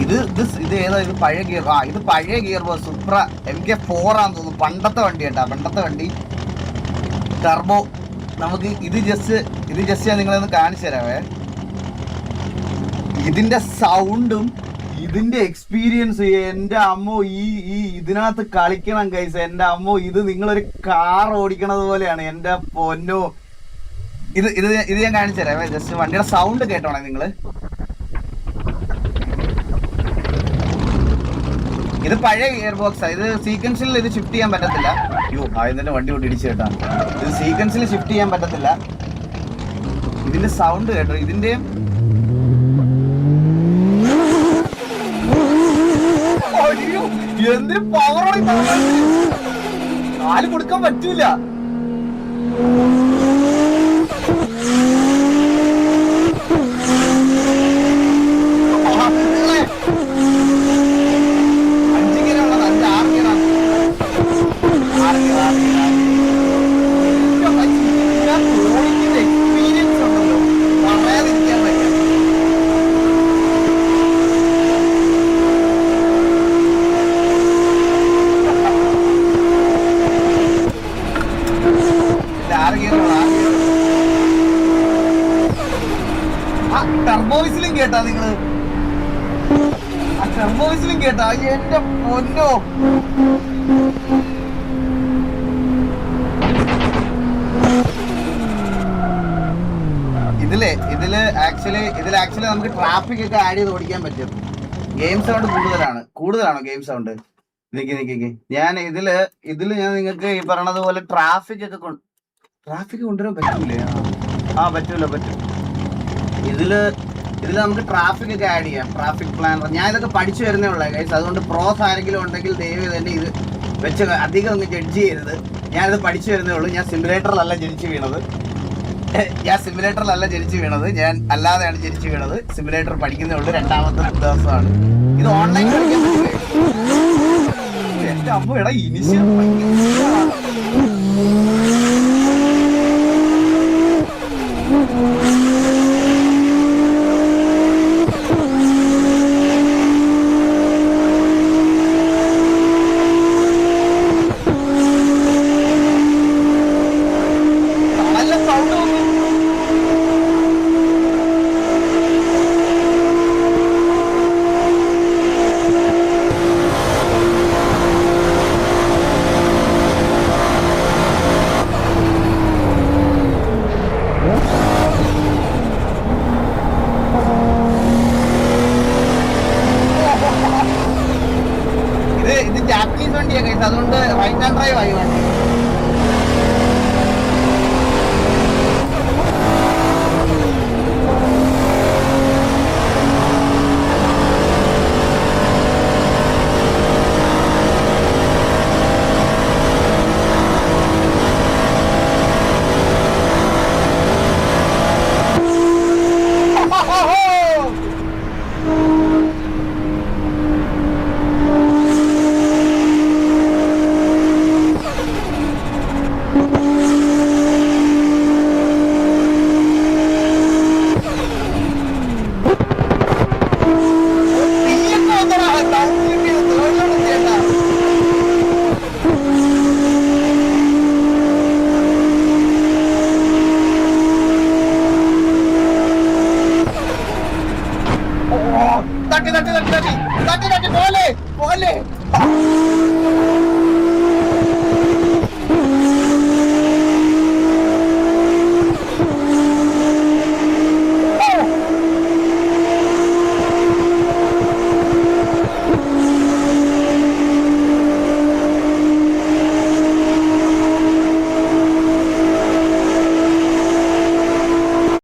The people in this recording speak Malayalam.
ഇത് ഏതാ? ഇത് പഴയ ഗിയർ. ഇത് പഴയ ഗിയർ ബോക്സ് സുപ്ര MK4 ആണെന്ന് തോന്നുന്നു. പണ്ടത്തെ വണ്ടി കേട്ടാ, പണ്ടത്തെ വണ്ടി ടർബോ. നമുക്ക് ഇത് ജസ്റ്റ് ഞാൻ നിങ്ങളൊന്ന് കാണിച്ചു തരാവേ. ഇതിന്റെ സൗണ്ടും ഇതിന്റെ എക്സ്പീരിയൻസ് എന്റെ അമ്മോ, ഈ ഇതിനകത്ത് കളിക്കണം ഗൈസ്. എന്റെ അമ്മോ, ഇത് നിങ്ങളൊരു കാർ ഓടിക്കണത് പോലെയാണ് എന്റെ പൊന്നോ. ഇത് ഞാൻ കാണിച്ചു തരാവേ. ജസ്റ്റ് വണ്ടിയുടെ സൗണ്ട് കേട്ടോണേ നിങ്ങള്. ഇത് പഴയ ഗിയർ ബോക്സാ. ഇത് സീക്വൻസിൽ ഇത് ഷിഫ്റ്റ് ചെയ്യാൻ പറ്റത്തില്ല. അയ്യോ, ആദ്യം വണ്ടി കൊണ്ട് ഇടിച്ചു കേട്ടാ. ഇത് സീക്വൻസിൽ ഷിഫ്റ്റ് ചെയ്യാൻ പറ്റത്തില്ല. ഇതിന്റെ സൗണ്ട് കേട്ടോ. ഇതിന്റെയും എന്തൊരു പവറാണ്. കാല് കൊടുക്കാൻ പറ്റൂല. ടർബോയിസിലും കേട്ടാ നിങ്ങള്? ടർബോയിസിലും കേട്ടാ? എന്റെ പൊന്നോ. ഇതില് ആക്ച്വലി നമുക്ക് ട്രാഫിക് ഒക്കെ ആഡ് ചെയ്ത് ഓടിക്കാൻ പറ്റും. ഗെയിം സൗണ്ട് കൂടുതലാണോ ഗെയിം സൗണ്ട്? നിക്ക് ഞാൻ ഇതില് ഞാൻ നിങ്ങൾക്ക് ഈ പറയണത് പോലെ ട്രാഫിക് കൊണ്ടുവരാൻ പറ്റൂലേ? പറ്റും. ഇതില് നമുക്ക് ട്രാഫിക് ഒക്കെ ആഡ് ചെയ്യാം. ട്രാഫിക് പ്ലാനർ ഞാൻ ഇതൊക്കെ പഠിച്ചു വരുന്നേ ഉള്ളൂ ഗൈസ്. അതുകൊണ്ട് പ്രോസ് ആരെങ്കിലും ഉണ്ടെങ്കിൽ ദയവ് തന്നെ ഇത് വെച്ച് അധികം ഒന്ന് ജഡ്ജ് ചെയ്യരുത്. ഞാനിത് പഠിച്ചു വരുന്നേ ഉള്ളൂ. ഞാൻ സിമുലേറ്ററിലല്ല ജനിച്ചു വീണത്. ഞാൻ അല്ലാതെയാണ് ജനിച്ചു വീണത്. സിമുലേറ്റർ പഠിക്കുന്നേ ഉള്ളൂ. 2ാമത്തെ ദിവസമാണ്. ഇത് ഓൺലൈൻ പഠിക്കാൻ പറ്റില്ലേ? എന്റെ അമ്മ എടാ, ഇനിഷ്യൽ അതുകൊണ്ട് റൈറ്റ് ഹാൻഡ് ഡ്രൈവ് ആയി വേണം. തട്ടി പോലെ